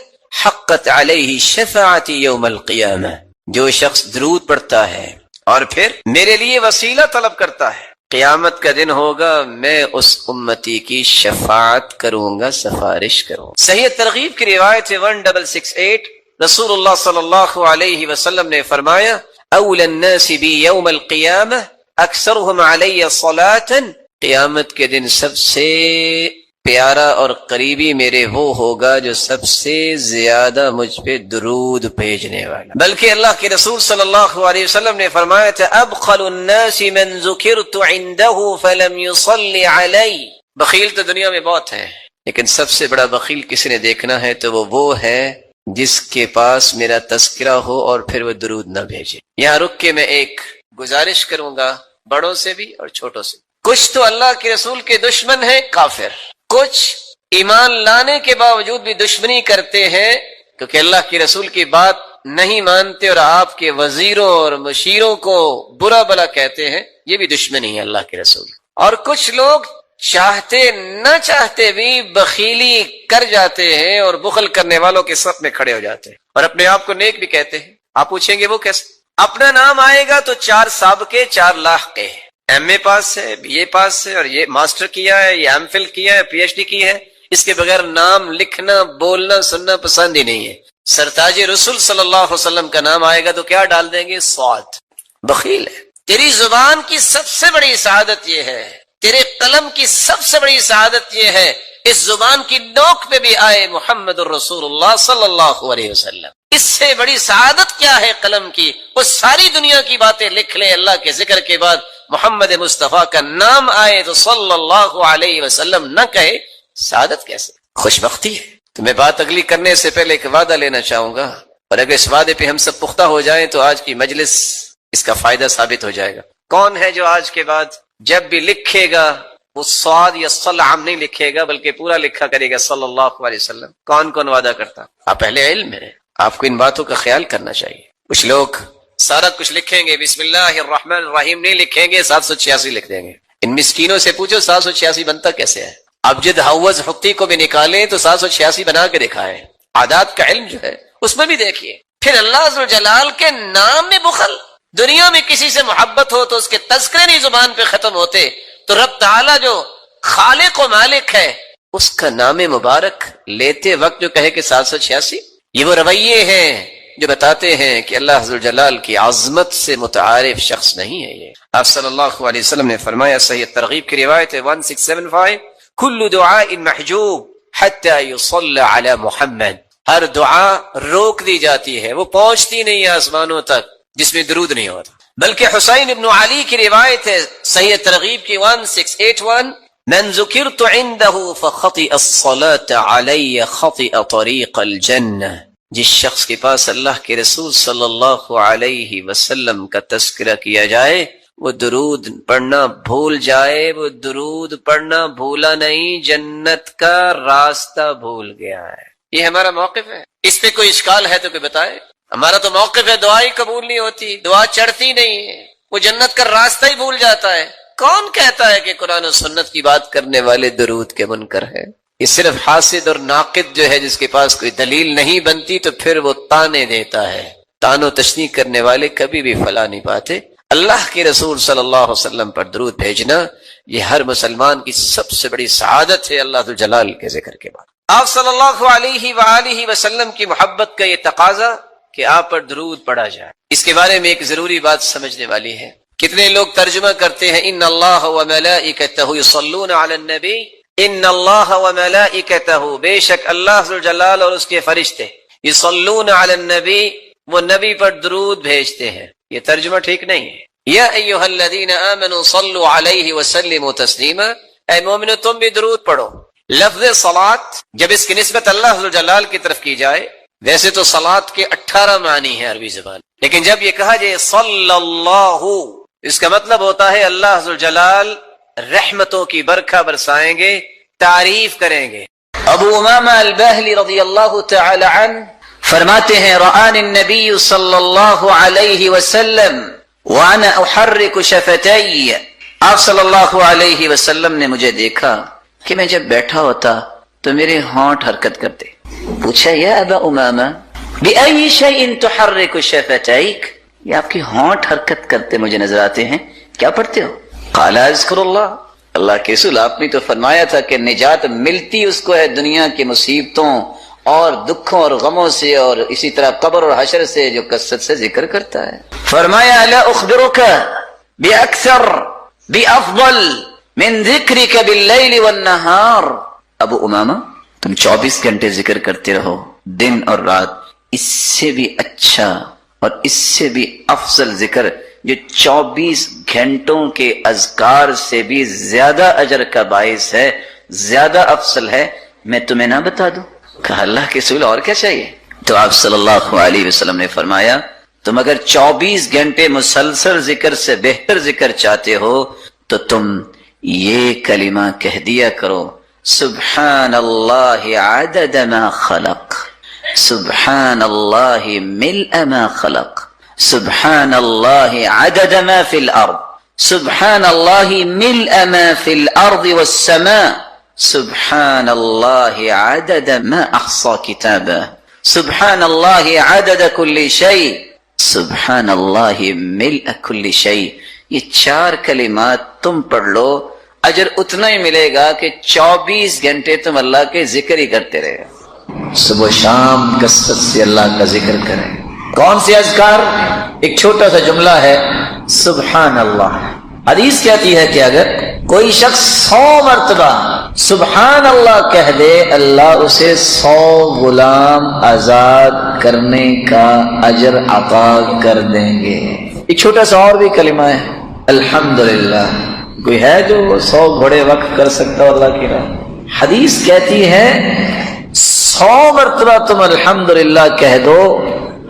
حقت علیہ شفاعتی یوم القیامہ، جو شخص درود پڑھتا ہے اور پھر میرے لیے وسیلہ طلب کرتا ہے، قیامت کا دن ہوگا میں اس امتی کی شفاعت کروں گا، سفارش کروں گا۔ صحیح ترغیب کی روایت 1668 رسول اللہ صلی اللہ علیہ وسلم نے فرمایا اول الناس بی یوم القیامہ اکثرهم علی صلاۃ، قیامت کے دن سب سے پیارا اور قریبی میرے وہ ہوگا جو سب سے زیادہ مجھ پہ درود بھیجنے والا۔ بلکہ اللہ کے رسول صلی اللہ علیہ وسلم نے فرمایا تھا ابخل الناس من ذکرت عنده فلم يصلی علی، بخیل تو دنیا میں بہت ہیں لیکن سب سے بڑا بخیل کسی نے دیکھنا ہے تو وہ ہے جس کے پاس میرا تذکرہ ہو اور پھر وہ درود نہ بھیجے۔ یہاں رک کے میں ایک گزارش کروں گا بڑوں سے بھی اور چھوٹوں سے۔ کچھ تو اللہ کے رسول کے دشمن ہیں، کافر، کچھ ایمان لانے کے باوجود بھی دشمنی کرتے ہیں کیونکہ اللہ کے رسول کی بات نہیں مانتے اور آپ کے وزیروں اور مشیروں کو برا بلا کہتے ہیں، یہ بھی دشمنی ہے اللہ کے رسول۔ اور کچھ لوگ چاہتے نہ چاہتے بھی بخیلی کر جاتے ہیں اور بخل کرنے والوں کے صف میں کھڑے ہو جاتے ہیں اور اپنے آپ کو نیک بھی کہتے ہیں۔ آپ پوچھیں گے وہ کیسے؟ اپنا نام آئے گا تو 4 سابقے 4 لاحقے، ایم اے پاس ہے، بی اے پاس ہے اور یہ ماسٹر کیا ہے، یہ ایم فل کیا ہے، پی ایچ ڈی کی ہے، اس کے بغیر نام لکھنا بولنا سننا پسند ہی نہیں ہے۔ سرتاج رسول صلی اللہ علیہ وسلم کا نام آئے گا تو کیا ڈال دیں گے؟ صاد، بخیل ہے۔ تیری زبان کی سب سے بڑی سعادت یہ ہے، تیرے قلم کی سب سے بڑی سعادت یہ ہے اس زبان کی نوک پہ بھی آئے محمد الرسول اللہ صلی اللہ علیہ وسلم. اس سے بڑی سعادت کیا ہے قلم کی؟ وہ ساری دنیا کی باتیں لکھ لے، اللہ کے ذکر کے بعد محمد مصطفیٰ کا نام آئے تو صلی اللہ علیہ وسلم نہ کہے، سعادت کیسے؟ خوش بختی ہے. تو میں بات اگلی کرنے سے پہلے ایک وعدہ لینا چاہوں گا، اور اگر اس وعدے پہ ہم سب پختہ ہو جائیں تو آج کی مجلس اس کا فائدہ ثابت ہو جائے گا. کون ہے جو آج کے بعد جب بھی لکھے گا وہ صاد یا صلعم نہیں لکھے گا بلکہ پورا لکھا کرے گا صلی اللہ علیہ وسلم؟ کون کون وعدہ کرتا؟ آپ اہل علم ہیں، آپ کو ان باتوں کا خیال کرنا چاہیے. کچھ لوگ سارا کچھ لکھیں گے، بسم اللہ الرحمن الرحیم نہیں لکھیں گے، 786 لکھ دیں گے. ان مسکینوں سے پوچھو 786 بنتا کیسے ہے؟ ابجد حوض حقی کو بھی نکالیں تو 786 بنا کے دکھائے. عادات کا علم جو ہے اس میں بھی دیکھیے. پھر اللہ عز و جلال کے نام میں بخل. دنیا میں کسی سے محبت ہو تو اس کے تذکرے نہیں زبان پہ ختم ہوتے، تو رب تعالیٰ جو خالق و مالک ہے اس کا نام مبارک لیتے وقت جو کہے کہ 786، یہ وہ رویے ہیں جو بتاتے ہیں کہ اللہ عز و جلال کی عظمت سے متعارف شخص نہیں ہے. یہ آپ صلی اللہ علیہ وسلم نے فرمایا، صحیح ترغیب کی روایت ہے 1675، کل دعاء محجوب حتی یصلی علی محمد. ہر دعا روک دی جاتی ہے، وہ پہنچتی نہیں ہے آسمانوں تک جس میں درود نہیں ہوتا. بلکہ حسین ابن علی کی روایت ہے صحیح ترغیب کی 1681، من ذکرت عنده فخطئ الصلاة علی خطئ طریق الجنہ. جس شخص کے پاس اللہ کے رسول صلی اللہ علیہ وسلم کا تذکرہ کیا جائے وہ درود پڑھنا بھول جائے، وہ درود پڑھنا بھولا نہیں، جنت کا راستہ بھول گیا ہے. یہ ہمارا موقف ہے. اس پہ کوئی اشکال ہے تو کوئی بتائے. ہمارا تو موقف ہے دعا ہی قبول نہیں ہوتی، دعا چڑھتی نہیں ہے، وہ جنت کا راستہ ہی بھول جاتا ہے. کون کہتا ہے کہ قرآن و سنت کی بات کرنے والے درود کے منکر ہے؟ یہ صرف حاسد اور ناقد جو ہے جس کے پاس کوئی دلیل نہیں بنتی تو پھر وہ تانے دیتا ہے. تان و تشنیع کرنے والے کبھی بھی فلاح نہیں پاتے. اللہ کے رسول صلی اللہ علیہ وسلم پر درود بھیجنا یہ ہر مسلمان کی سب سے بڑی سعادت ہے اللہ ذو جلال کے ذکر کے بعد. آپ صلی اللہ علیہ وآلہ وسلم کی محبت کا یہ تقاضا کہ آپ پر درود پڑھا جائے. اس کے بارے میں ایک ضروری بات سمجھنے والی ہے. کتنے لوگ ترجمہ کرتے ہیں ان اللہ وملائکتہ یصلون علی النبی، ان اللہ وملائکتہ، بے شک اللہ ذو جلال اور اس کے فرشتے، یصلون علی النبی، وہ نبی پر درود بھیجتے ہیں. یہ ترجمہ ٹھیک نہیں ہے. یا ایھا الذین آمنوا صلوا علیہ وسلموا تسلیما، اے مومنو تم بھی درود پڑھو. لفظ صلاۃ جب اس کی نسبت اللہ ذو جلال کی طرف کی جائے، ویسے تو صلاۃ کے 18 معنی ہیں عربی زبان، لیکن جب یہ کہا جائے صلی اللہ، اس کا مطلب ہوتا ہے اللہ ذو جلال رحمتوں کی برکھا برسائیں گے، تعریف کریں گے. ابو امامہ الباہلی رضی اللہ تعالی عنہ فرماتے ہیں رآنی النبی صلی اللہ علیہ وسلم وانا احرک شفتی، آپ صلی اللہ علیہ وسلم نے مجھے دیکھا کہ میں جب بیٹھا ہوتا تو میرے ہونٹ حرکت کرتے. پوچھا یا ابا امامہ بأي شيء تحرك شفتيك، یہ آپ کی ہونٹ حرکت کرتے مجھے نظر آتے ہیں، کیا پڑھتے ہو؟ قال اذکر اللہ، اللہ کے رسول آپ نے تو فرمایا تھا کہ نجات ملتی اس کو ہے دنیا کی مصیبتوں اور دکھوں اور غموں سے، اور اسی طرح قبر اور حشر سے جو کثرت سے ذکر کرتا ہے. فرمایا لا اخبرک باکثر بافضل من ذکرک باللیل والنہار. ابو امامہ تم 24 گھنٹے ذکر کرتے رہو دن اور رات، اس سے بھی اچھا اور اس سے بھی افضل ذکر جو 24 گھنٹوں کے اذکار سے بھی زیادہ اجر کا باعث ہے، زیادہ افضل ہے، میں تمہیں نہ بتا دوں؟ کہا اللہ کے رسول اور کیا چاہیے؟ تو آپ صلی اللہ علیہ وسلم نے فرمایا تم اگر 24 گھنٹے مسلسل ذکر سے بہتر ذکر چاہتے ہو تو تم یہ کلمہ کہہ دیا کرو، سبحان اللہ عدد ما خلق، سبحان اللہ ملء ما خلق، سبحان اللہ عدد ما فی الارض، سبحان اللہ ملء ما فی الارض والسماء، سبحان اللہ عدد ما احصى کتابہ، سبحان اللہ عدد کل شیء، سبحان اللہ ملء کل شیء. یہ 4 کلمات تم پڑھ لو، اجر اتنا ہی ملے گا کہ 24 گھنٹے تم اللہ کے ذکر ہی کرتے رہے. صبح شام کثرت سے اللہ کا ذکر کریں. کون سے اذکار؟ ایک چھوٹا سا جملہ ہے سبحان اللہ. حدیث کہتی ہے کہ اگر کوئی شخص 100 مرتبہ سبحان اللہ کہہ دے، اللہ اسے 100 غلام آزاد کرنے کا اجر عطا کر دیں گے۔ ایک چھوٹا سا اور بھی کلمہ ہے، الحمدللہ۔ کوئی ہے جو 100 گھوڑے وقف کر سکتا ہو اللہ کی راہ؟ حدیث کہتی ہے 100 مرتبہ تم الحمدللہ کہہ دو،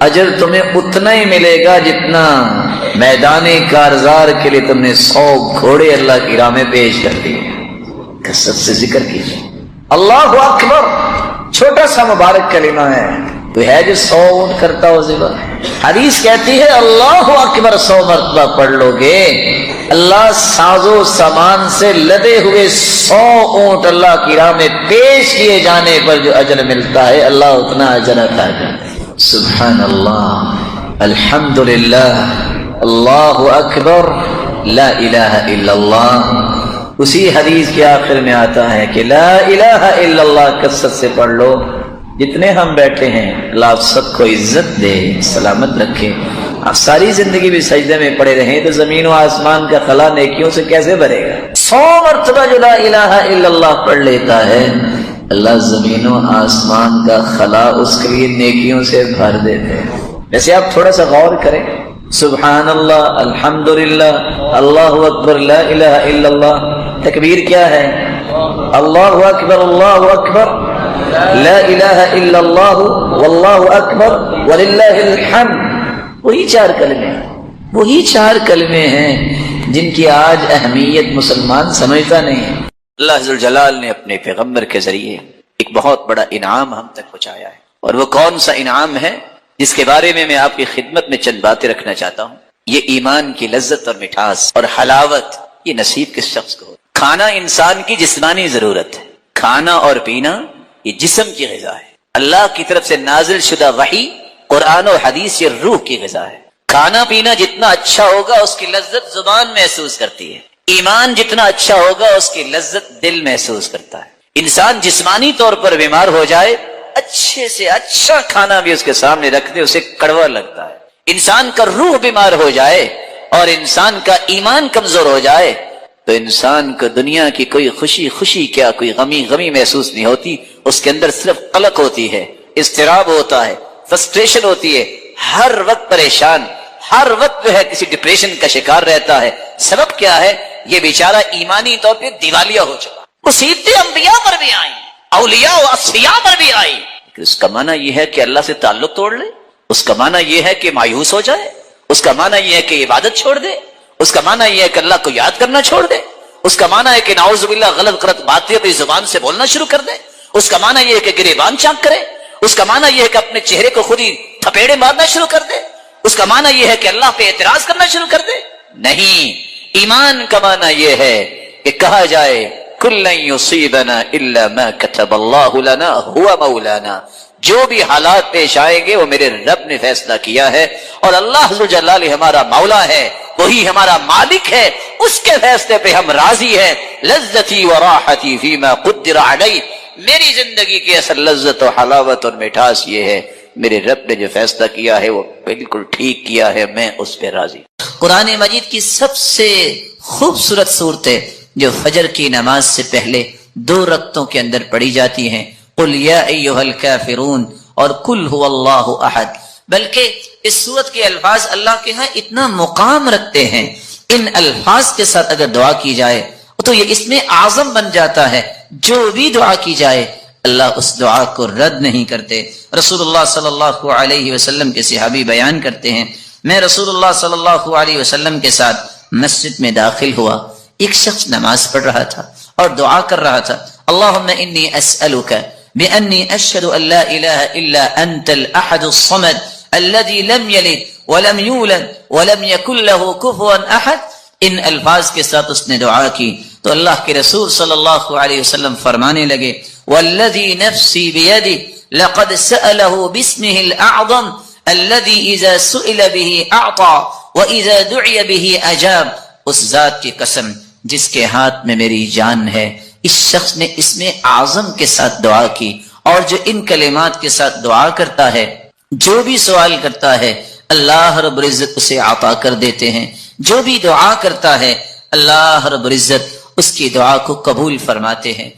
اجر تمہیں اتنا ہی ملے گا جتنا میدان کارزار کے لیے تم نے 100 گھوڑے اللہ کی راہ میں پیش کر دیے۔ کثرت سے ذکر کیجیے اللہ اکبر، چھوٹا سا مبارک کلمہ ہے۔ تو ہے جو 100 اونٹ کرتا ہو ذبح، حدیث کہتی ہے اللہ اکبر 100 مرتبہ پڑھ لو گے، اللہ ساز و سامان سے لدے ہوئے 100 اونٹ اللہ کی راہ میں پیش کیے جانے پر جو اجر ملتا ہے، اللہ اتنا اجر عطا کرتا ہے۔ سبحان اللہ، الحمدللہ، اللہ اکبر، لا الہ الا اللہ۔ اسی حدیث کے آخر میں آتا ہے کہ لا الہ الا اللہ کثرت سے پڑھ لو۔ جتنے ہم بیٹھے ہیں اللہ آپ سب کو عزت دے، سلامت رکھے۔ آپ ساری زندگی بھی سجدے میں پڑے رہیں تو زمین و آسمان کا خلا نیکیوں سے کیسے بھرے گا؟ 100 مرتبہ جو لا الہ الا اللہ پڑھ لیتا ہے، اللہ زمین و آسمان کا خلا اس کے لیے نیکیوں سے بھر دیتے ہیں۔ ویسے آپ تھوڑا سا غور کریں، سبحان اللہ، الحمدللہ، اللہ اکبر، لا الہ الا اللہ، تکبیر کیا ہے؟ اللہ اکبر، اللہ اکبر، لا الہ الا اللہ، واللہ اکبر وللہ الحمد۔ وہی 4 کلمے ہیں، وہی 4 کلمے ہیں جن کی آج اہمیت مسلمان سمجھتا نہیں ہے۔ اللہ ذوالجلال نے اپنے پیغمبر کے ذریعے ایک بہت بڑا انعام ہم تک پہنچایا ہے، اور وہ کون سا انعام ہے جس کے بارے میں آپ کی خدمت میں چند باتیں رکھنا چاہتا ہوں۔ یہ ایمان کی لذت اور مٹھاس اور حلاوت، یہ نصیب کس شخص کو ہو؟ کھانا انسان کی جسمانی ضرورت ہے، کھانا اور پینا یہ جسم کی غذا ہے۔ اللہ کی طرف سے نازل شدہ وحی، قرآن و حدیث، یہ روح کی غذا ہے۔ کھانا پینا جتنا اچھا ہوگا اس کی لذت زبان محسوس کرتی ہے، ایمان جتنا اچھا ہوگا اس کی لذت دل محسوس کرتا ہے۔ انسان جسمانی طور پر بیمار ہو جائے، اچھے سے اچھا کھانا بھی اس کے سامنے رکھ دے اسے کڑوا لگتا ہے۔ انسان کا روح بیمار ہو جائے اور انسان کا ایمان کمزور ہو جائے تو انسان کو دنیا کی کوئی خوشی خوشی کیا، کوئی غمی محسوس نہیں ہوتی، اس کے اندر صرف قلق ہوتی ہے، اضطراب ہوتا ہے، فرسٹریشن ہوتی ہے، ہر وقت پریشان، ہر وقت جو ہے کسی ڈپریشن کا شکار رہتا ہے۔ سبب کیا ہے؟ یہ بیچارہ ایمانی طور پہ دیوالیہ ہو چکا۔ مصیبتیں انبیاء پر بھی آئیں، اولیاء و اصفیاء پر بھی آئی، لیکن اس کا معنی یہ ہے کہ اللہ سے تعلق توڑ لے، اس کا معنی یہ ہے کہ مایوس ہو جائے، اس کا معنی یہ ہے کہ عبادت چھوڑ دے، اس کا معنی یہ ہے کہ اللہ کو یاد کرنا چھوڑ دے، اس کا معنی ہے کہ نعوذ باللہ غلط باتیں اپنی زبان سے بولنا شروع کر دے، اس کا معنی یہ ہے کہ گریبان چاک کرے، اس کا معنی یہ ہے کہ اپنے چہرے کو خود ہی تھپیڑے مارنا شروع کر دے، اس کا معنی یہ ہے کہ اللہ پہ اعتراض کرنا شروع کر دے۔ نہیں، ایمان کا معنی یہ ہے کہ کہا جائے کل یصیبنا الا ما كتب اللہ لنا هو مولانا، جو بھی حالات پیش آئیں گے وہ میرے رب نے فیصلہ کیا ہے، اور اللہ ذوالجلال ہمارا مولا ہے، وہی ہمارا مالک ہے، اس کے فیصلے پہ ہم راضی ہیں۔ لذتی و راحتی فیما قدر علی، میری زندگی کی اصل لذت و حلاوت اور مٹھاس یہ ہے میرے رب نے جو فیصلہ کیا ہے وہ بالکل ٹھیک کیا ہے، میں اس پہ راضی۔ قرآن مجید کی سب سے خوبصورت صورتیں جو فجر کی نماز سے پہلے 2 رکعتوں کے اندر پڑھی جاتی ہیں، قل یا ایھا الکافرون اور قل ھو اللہ احد، بلکہ اس سورت کے الفاظ اللہ کے ہاں اتنا مقام رکھتے ہیں، ان الفاظ کے ساتھ اگر دعا کی جائے تو یہ اس میں اعظم بن جاتا ہے، جو بھی دعا کی جائے اللہ اس دعا کو رد نہیں کرتے۔ رسول اللہ صلی اللہ علیہ وسلم کے صحابی بیان کرتے ہیں، میں رسول اللہ صلی اللہ علیہ وسلم کے ساتھ مسجد میں داخل ہوا، ایک شخص نماز پڑھ رہا تھا اور دعا کر رہا تھا، اللہم انی اسألک بأنی اشہد ان لا الہ الا انت الاحد الصمد الذي لم يلد ولم يولد ولم يكن له كفوا احد۔ ان الفاظ کے ساتھ اس نے دعا کی تو اللہ کے رسول صلی اللہ علیہ وسلم فرمانے لگے، والذی نفسی بیدہ لقد سألہ باسمہ الاعظم الذي اذا سئل به اعطى واذا دعی به اجاب، اس ذات کی قسم جس کے ہاتھ میں میری جان ہے، اس شخص نے اس میں اعظم کے ساتھ دعا کی، اور جو ان کلمات کے ساتھ دعا کرتا ہے، جو بھی سوال کرتا ہے اللہ رب العزت اسے عطا کر دیتے ہیں، جو بھی دعا کرتا ہے اللہ رب العزت اس کی دعا کو قبول فرماتے ہیں۔